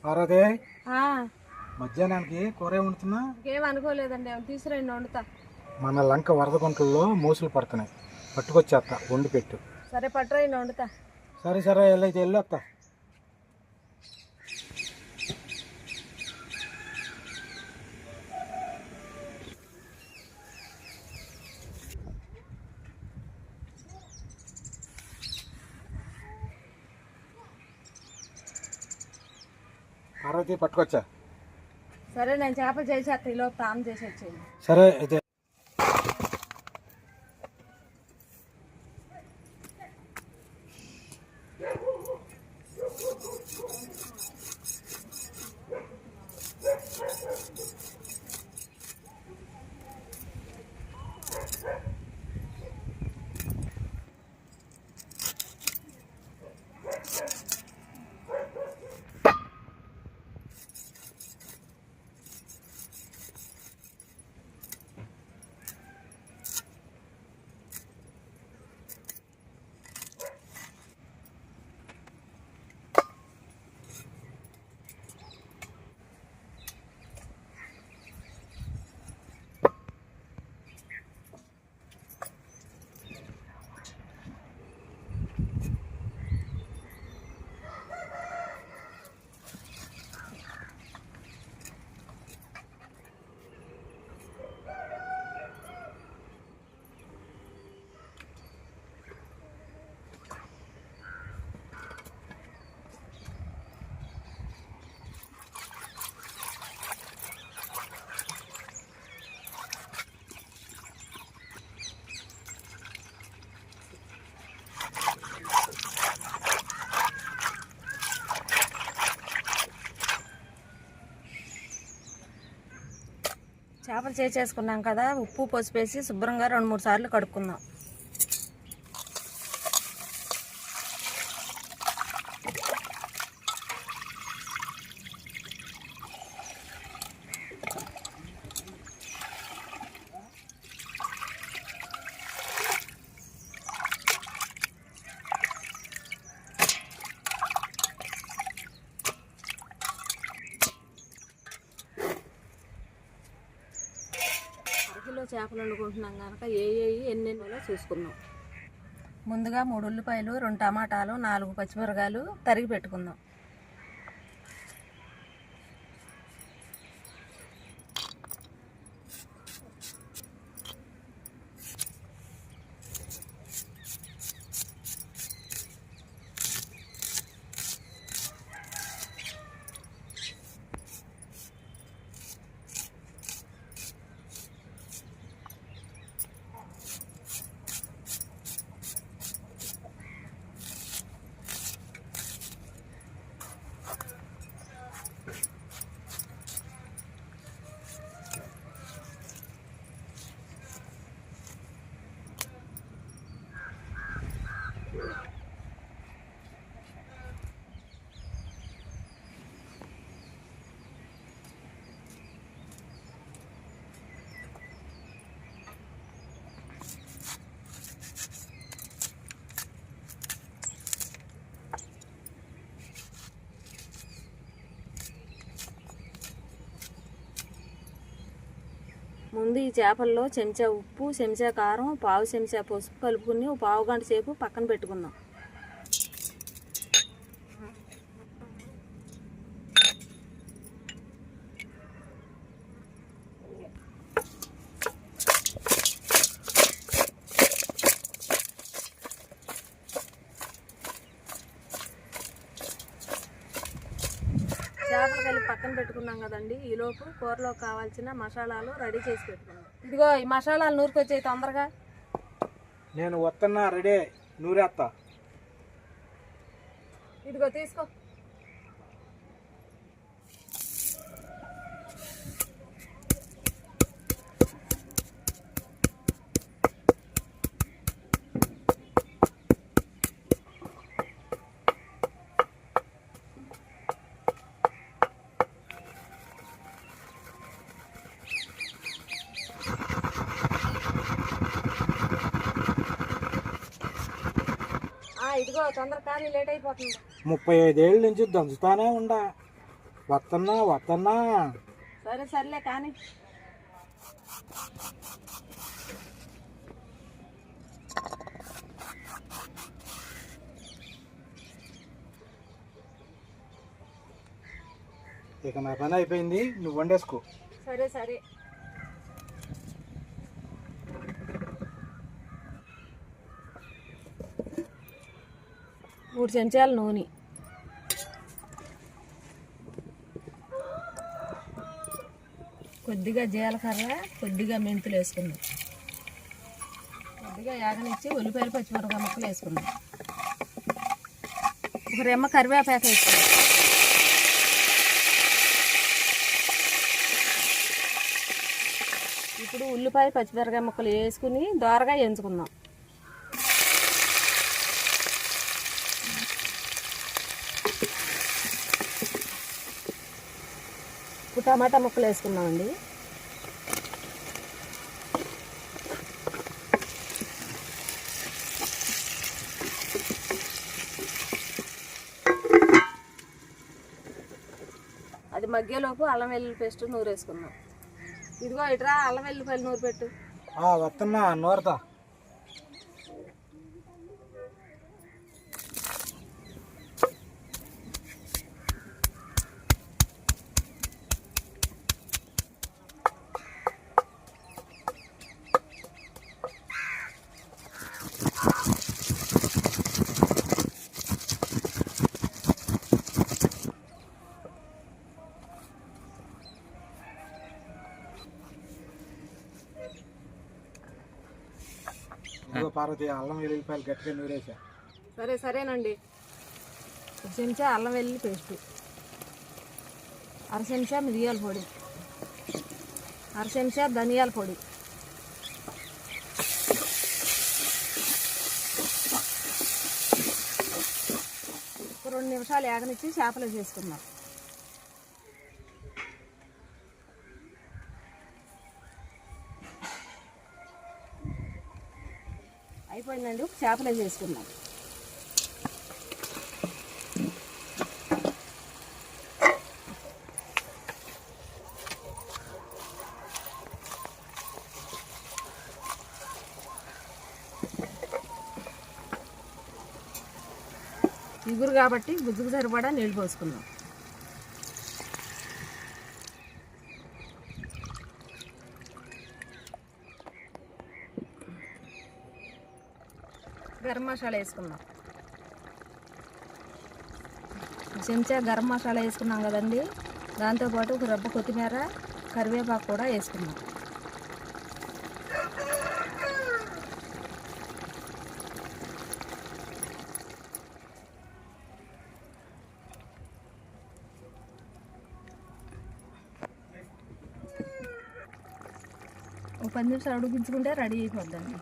పార్వతి, ఆ, మధ్యాహ్నానికి కూర వండుతున్నా. ఏం అనుకోలేదండి, ఏమైనా తీసుకురండి వండుతా. మన లంక వరద గుంటల్లో మూసులు పడుతున్నాయి, పట్టుకొచ్చేస్తా, వండి పెట్టు. సరే పట్టురండి వండుతా. సరే సరే, వెళ్ళైతే వెళ్ళొస్తా. పార్వతి, పట్టుకొచ్చా. సరే నేను చేపలు చేసేస్తా, ఈలోపు తాను చేసి వచ్చేయండి. సరే అయితే. చేపలు చేసేసుకున్నాం కదా, ఉప్పు పసుపు వేసి శుభ్రంగా 2-3 సార్లు కడుక్కుందాం. కిలో చేపలు వండుకుంటున్నాం కనుక ఎన్నెన్నో చూసుకుందాం. ముందుగా 3 ఉల్లిపాయలు, 2 టమాటాలు, 4 పచ్చిమిరకాయలు తరిగి పెట్టుకుందాం. ముందు ఈ చేపల్లో చెంచా ఉప్పు, చెంచా కారం, పావు చెంచా పసుపు కలుపుకుని 1/2 గంట సేపు పక్కన పెట్టుకుందాం. చేపలు కలిపి పక్కన పెట్టుకున్నాం కదండి, ఈలోపు కూరలో కావాల్సిన మసాలాలు రెడీ చేసి పెట్టుకున్నాం. ఇదిగో ఈ మసాలాలు నూరుకొచ్చాయి తొందరగా. నేను వస్తున్నా, రెడీ, నూరేస్తా. ఇదిగో తీసుకో. ఇదిగో తొందర కానీ లేట్ అయిపోతుంది. 35 ఏళ్ళ నుంచి దంచుతానే ఉండా. వస్తున్నా వస్తున్నా. సరే సర్లే కానీ. ఇక నా పని అయిపోయింది, నువ్వు వండేసుకో. సరే సరే. మూడు చెంచాలు నూనె, కొద్దిగా జీలకర్ర, కొద్దిగా మెంతులు వేసుకుందాం. కొద్దిగా యాగనిచ్చి ఉల్లిపాయలు పచ్చిమిరపకాయ ముక్కలు వేసుకుందాం. ఒక రెమ్మ కరివేపాకు వేసుకుందాం. ఇప్పుడు ఉల్లిపాయ పచ్చిమిరపకాయ ముక్కలు వేసుకుని దోరగా వేయించుకుందాం. ఇప్పుడు టమాటా ముక్కలు వేసుకుందామండి. అది మగ్గేలోపు అల్లం వెల్లుల్లి పేస్ట్ నూరు వేసుకుందాం. ఇదిగో ఇట్రా అల్లం వెల్లుల్లిపాయలు నూరు పెట్టు. వస్తున్నా, నూరతా. పార్వతి, అల్లం వెల్లుల్లిపాయలు గట్టిగా నూరేసా. సరే సరేనండి. ఒక చెంచా అల్లం వెల్లుల్లి పేస్టు, అర చెంచా మిరియాల పొడి, అర చెంచా ధనియాల పొడి, ఒక 2 నిమిషాలు యాగనిచ్చి చేపలు చేసుకుందాం. అయిపోయిందండి. చేపలే చేసుకుందాం. ఇగురు కాబట్టి గుజ్జుకు సరిపడా నీళ్ళు పోసుకుందాం. గరం మసాలా వేసుకుందాం. చెంచా గరం మసాలా వేసుకున్నాం కదండి, దాంతోపాటు ఒక రబ్బ కొత్తిమీర, కరివేపాకు కూడా వేసుకుందాం. ఒక 10 నిమిషాలు ఉడికించుకుంటే రెడీ అయిపోద్దండి.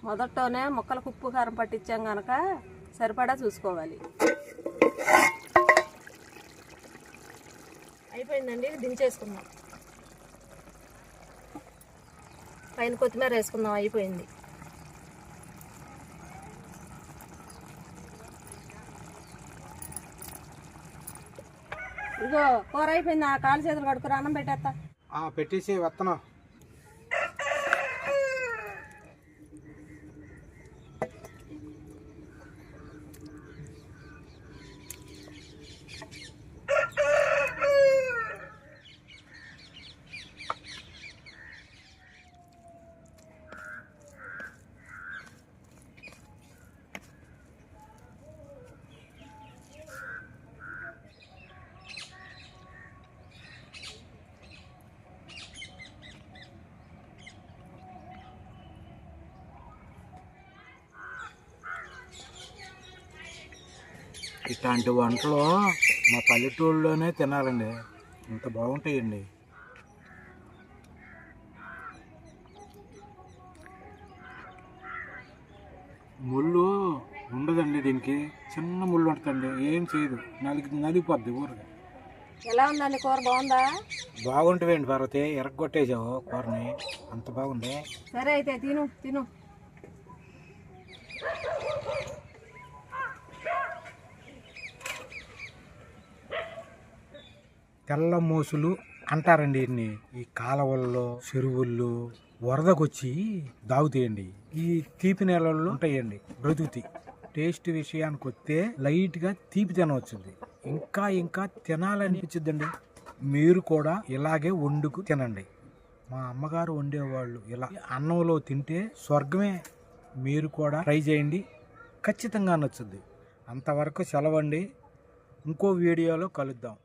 మొదట్లోనే ముక్కలకు ఉప్పు కారం పట్టించాం కనుక సరిపడా చూసుకోవాలి. అయిపోయిందండి, దించేసుకుందాం. పైన కొత్తిమీర వేసుకుందాం. అయిపోయింది. ఇదిగో కూర అయిపోయింది. ఆ కాలు చేతులు కడుక్కుని అన్నం పెట్టేస్తా. పెట్టేసి వస్తున్నా. ఇట్లాంటి వంటలు మా పల్లెటూళ్ళలోనే తినాలండి, ఇంత బాగుంటాయండి. ముళ్ళు ఉండదండి దీనికి, చిన్న ముళ్ళు ఉంటుందండి, ఏం చేయదు, నలిగిపోద్ది ఊరగా. ఎలా ఉందండి కూర? బాగుందా? బాగుంటుందండి పార్వతి, ఎరగొట్టేసావు కూరని, అంత బాగుంది. సరే అయితే తిను తిను. తెల్ల మోసులు అంటారండి ఇన్ని. ఈ కాలవల్లో చెరువుల్లో వరదకొచ్చి దాగుతాయండి. ఈ తీపి నెలల్లో ఉంటాయండి, బ్రతుకుతాయి. టేస్ట్ విషయానికి వస్తే లైట్గా తీపి తినవచ్చుంది, ఇంకా ఇంకా తినాలనిపించుద్దండి. మీరు కూడా ఇలాగే వండుకు తినండి. మా అమ్మగారు వండేవాళ్ళు ఇలా అన్నంలో తింటే స్వర్గమే. మీరు కూడా ట్రై చేయండి, ఖచ్చితంగా నచ్చుద్ది. అంతవరకు సెలవండి. ఇంకో వీడియోలో కలుద్దాం.